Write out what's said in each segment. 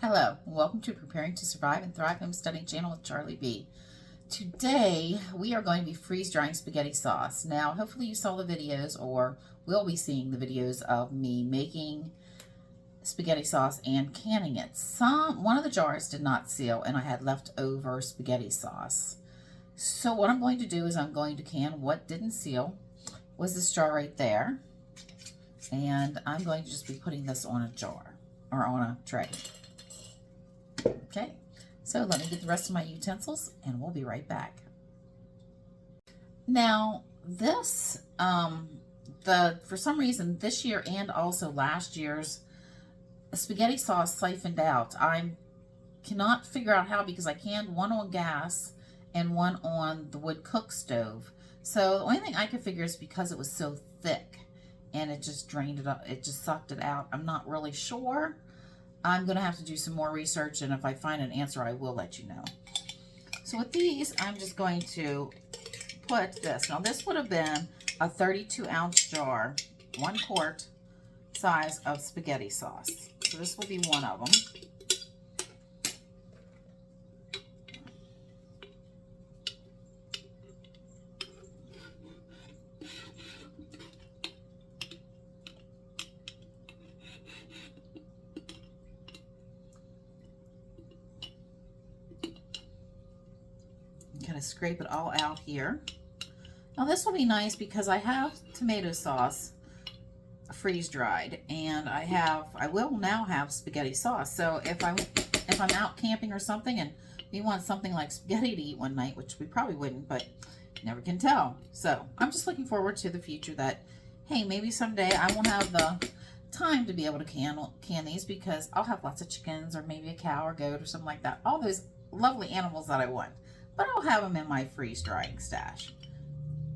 Hello, and welcome to Preparing to Survive and Thrive Home Studying Channel with Charlie B. Today, we are going to be freeze-drying spaghetti sauce. Now, hopefully you saw the videos or will be seeing the videos of me making spaghetti sauce and canning it. One of the jars did not seal, and I had leftover spaghetti sauce. So what I'm going to do is I'm going to can what didn't seal was this jar right there. And I'm going to just be putting this on a jar or on a tray. Okay, so let me get the rest of my utensils and we'll be right back. Now, this, for some reason this year and also last year's spaghetti sauce siphoned out. I cannot figure out how because I canned one on gas and one on the wood cook stove. So the only thing I could figure is because it was so thick and it just drained it up, it just sucked it out. I'm not really sure. I'm going to have to do some more research, and if I find an answer, I will let you know. So with these, I'm just going to put this. Now, this would have been a 32-ounce jar, 1 quart size of spaghetti sauce. So this will be one of them. Kind of scrape it all out here. Now this will be nice because I have tomato sauce freeze dried, and I will now have spaghetti sauce. So if I'm out camping or something and we want something like spaghetti to eat one night, which we probably wouldn't, but never can tell. So I'm just looking forward to the future that, hey, maybe someday I won't have the time to be able to can these because I'll have lots of chickens or maybe a cow or goat or something like that. All those lovely animals that I want. But I'll have them in my freeze drying stash.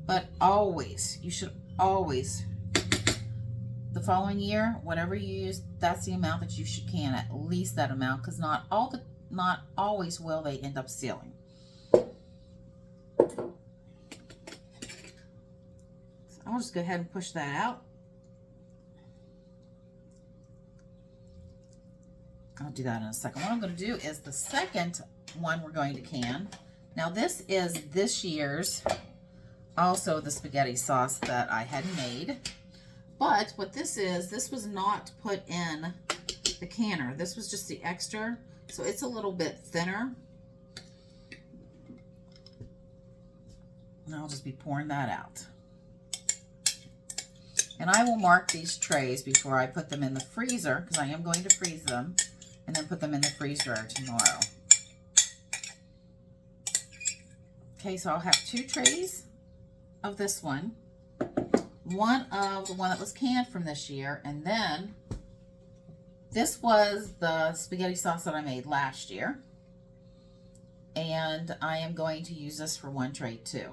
But always, you should always, the following year, whatever you use, that's the amount that you should can, at least that amount, because not always will they end up sealing. So I'll just go ahead and push that out. I'll do that in a second. What I'm going to do is the second one we're going to can. Now this is this year's, also the spaghetti sauce that I had made. But what this was not put in the canner. This was just the extra. So it's a little bit thinner. And I'll just be pouring that out. And I will mark these trays before I put them in the freezer, because I am going to freeze them and then put them in the freeze dryer tomorrow. Okay, so I'll have 2 trays of this one of the one that was canned from this year, and then this was the spaghetti sauce that I made last year, and I am going to use this for 1 tray too.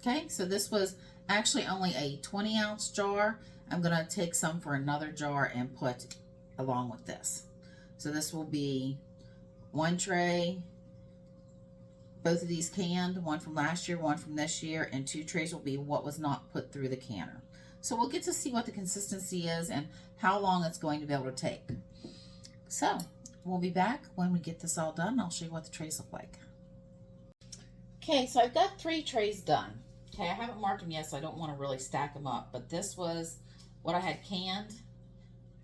Okay, so this was actually only a 20-ounce jar. I'm going to take some for another jar and put along with this. So this will be 1 tray, both of these canned, one from last year, one from this year, and 2 trays will be what was not put through the canner. So we'll get to see what the consistency is and how long it's going to be able to take. So we'll be back when we get this all done. I'll show you what the trays look like. Okay, so I've got 3 trays done. Okay, I haven't marked them yet, so I don't want to really stack them up, but this was what I had canned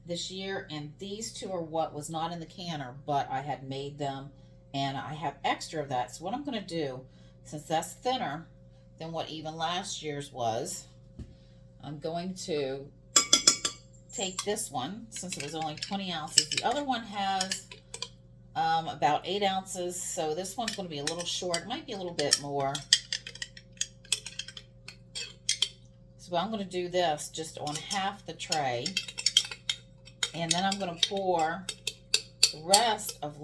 this year, and these 2 are what was not in the canner, but I had made them, and I have extra of that. So what I'm going to do, since that's thinner than what even last year's was, I'm going to take this one, since it was only 20 ounces. The other one has about 8 ounces, so this one's going to be a little short. It might be a little bit more. So I'm going to do this just on half the tray, and then I'm going to pour the rest of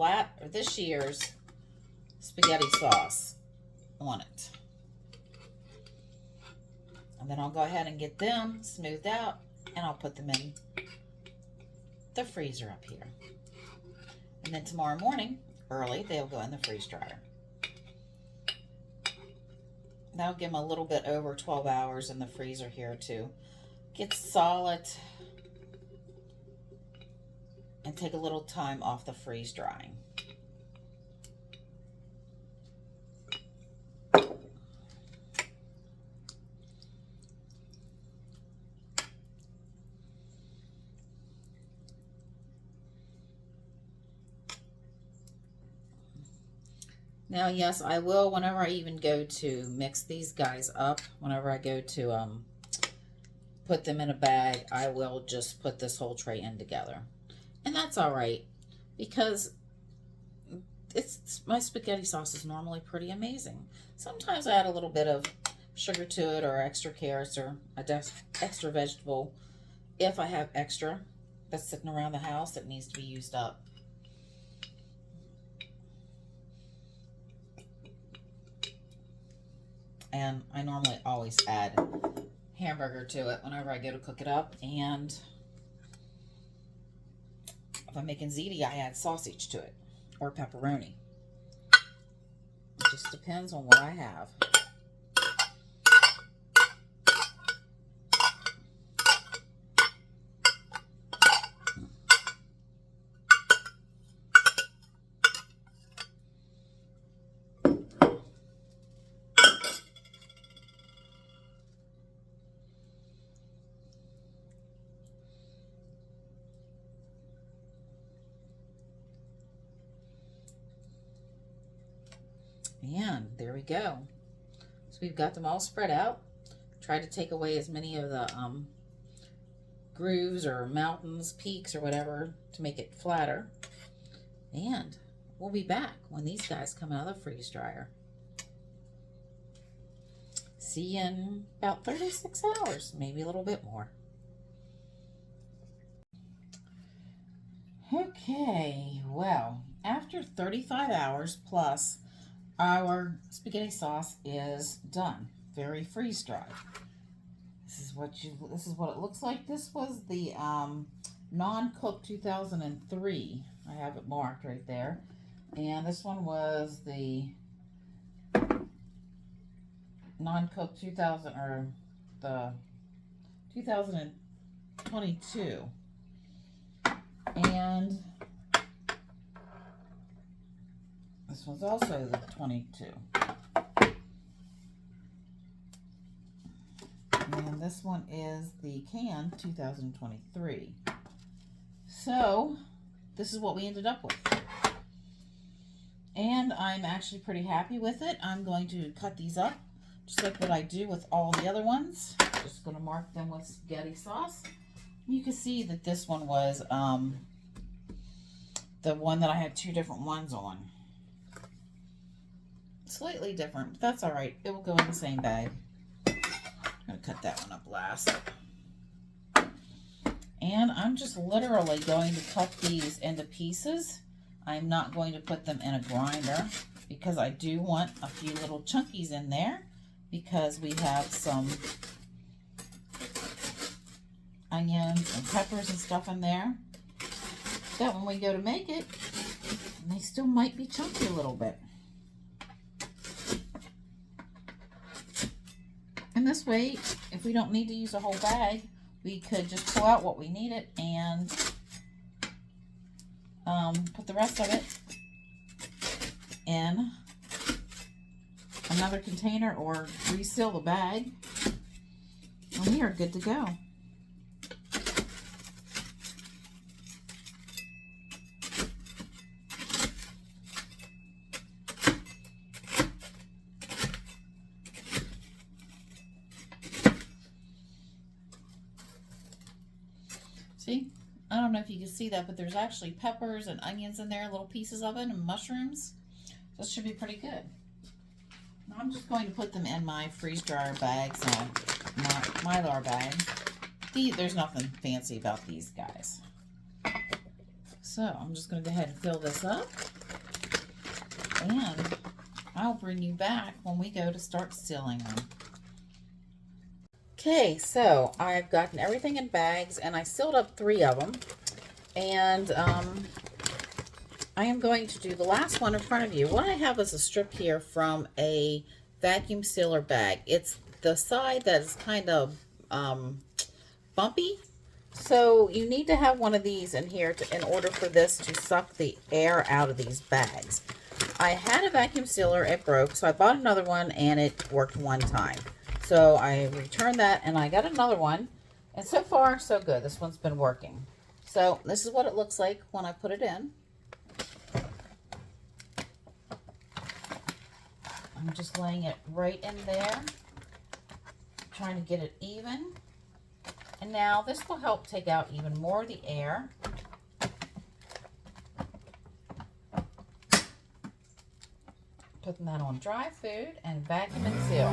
this year's spaghetti sauce on it. And then I'll go ahead and get them smoothed out, and I'll put them in the freezer up here. And then tomorrow morning, early, they'll go in the freeze dryer. That'll give them a little bit over 12 hours in the freezer here to get solid and take a little time off the freeze drying. Now, yes, I will, whenever I even go to mix these guys up, whenever I go to put them in a bag, I will just put this whole tray in together. And that's all right, because my spaghetti sauce is normally pretty amazing. Sometimes I add a little bit of sugar to it, or extra carrots, or extra vegetable if I have extra that's sitting around the house that needs to be used up. And I normally always add hamburger to it whenever I go to cook it up. And if I'm making ziti, I add sausage to it, or pepperoni. It just depends on what I have. And there we go. So we've got them all spread out. Try to take away as many of the grooves or mountains, peaks, or whatever to make it flatter. And we'll be back when these guys come out of the freeze dryer. See you in about 36 hours, maybe a little bit more. Okay, well, after 35 hours plus, our spaghetti sauce is done. Very freeze dried. This is what it looks like. This was the non-cooked 2003. I have it marked right there. And this one was the non-cooked 2000, or the 2022. And this one's also the 22. And this one is the canned 2023. So this is what we ended up with. And I'm actually pretty happy with it. I'm going to cut these up just like what I do with all the other ones. Just going to mark them with spaghetti sauce. You can see that this one was the one that I had two different ones on. Slightly different, but that's all right. It will go in the same bag. I'm going to cut that one up last. And I'm just literally going to cut these into pieces. I'm not going to put them in a grinder because I do want a few little chunkies in there, because we have some onions and peppers and stuff in there that when we go to make it, they still might be chunky a little bit. And this way, if we don't need to use a whole bag, we could just pull out what we needed and put the rest of it in another container or reseal the bag, and we are good to go. See, I don't know if you can see that, but there's actually peppers and onions in there, little pieces of it, and mushrooms. So this should be pretty good. Now I'm just going to put them in my freeze dryer bags, my Mylar bags. There's nothing fancy about these guys. So I'm just going to go ahead and fill this up, and I'll bring you back when we go to start sealing them. Okay, so I've gotten everything in bags, and I sealed up 3 of them, and I am going to do the last one in front of you. What I have is a strip here from a vacuum sealer bag. It's the side that is kind of bumpy, So you need to have one of these in here in order for this to suck the air out of these bags. I had a vacuum sealer, it broke, so I bought another one and it worked one time. So I returned that and I got another one, and so far so good. This one's been working. So this is what it looks like when I put it in. I'm just laying it right in there, trying to get it even. And now this will help take out even more of the air. Putting that on dry food and vacuum and seal.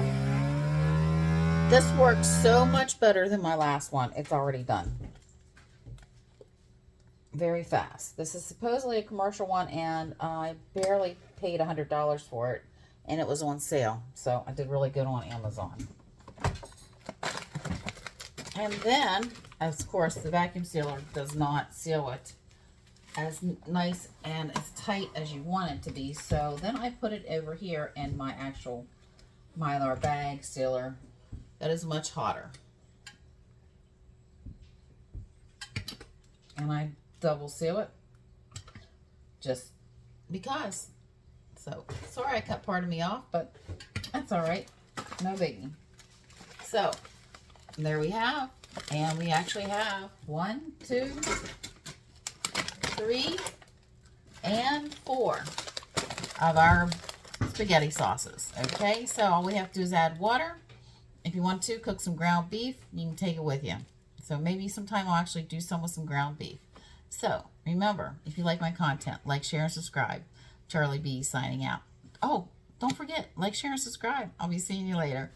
This works so much better than my last one. It's already done. Very fast. This is supposedly a commercial one, and I barely paid $100 for it, and it was on sale. So I did really good on Amazon. And then, of course, the vacuum sealer does not seal it as nice and as tight as you want it to be. So then I put it over here in my actual Mylar bag sealer that is much hotter. And I double seal it just because. So, sorry I cut part of me off, but that's all right. No biggie. So, there we have, and we actually have 1, 2, 3, and 4 of our spaghetti sauces. Okay, so all we have to do is add water. If you want to cook some ground beef, you can take it with you. So maybe sometime I'll actually do some with some ground beef. So remember, if you like my content, like, share, and subscribe. Charlie B signing out. Oh, don't forget, like, share, and subscribe. I'll be seeing you later.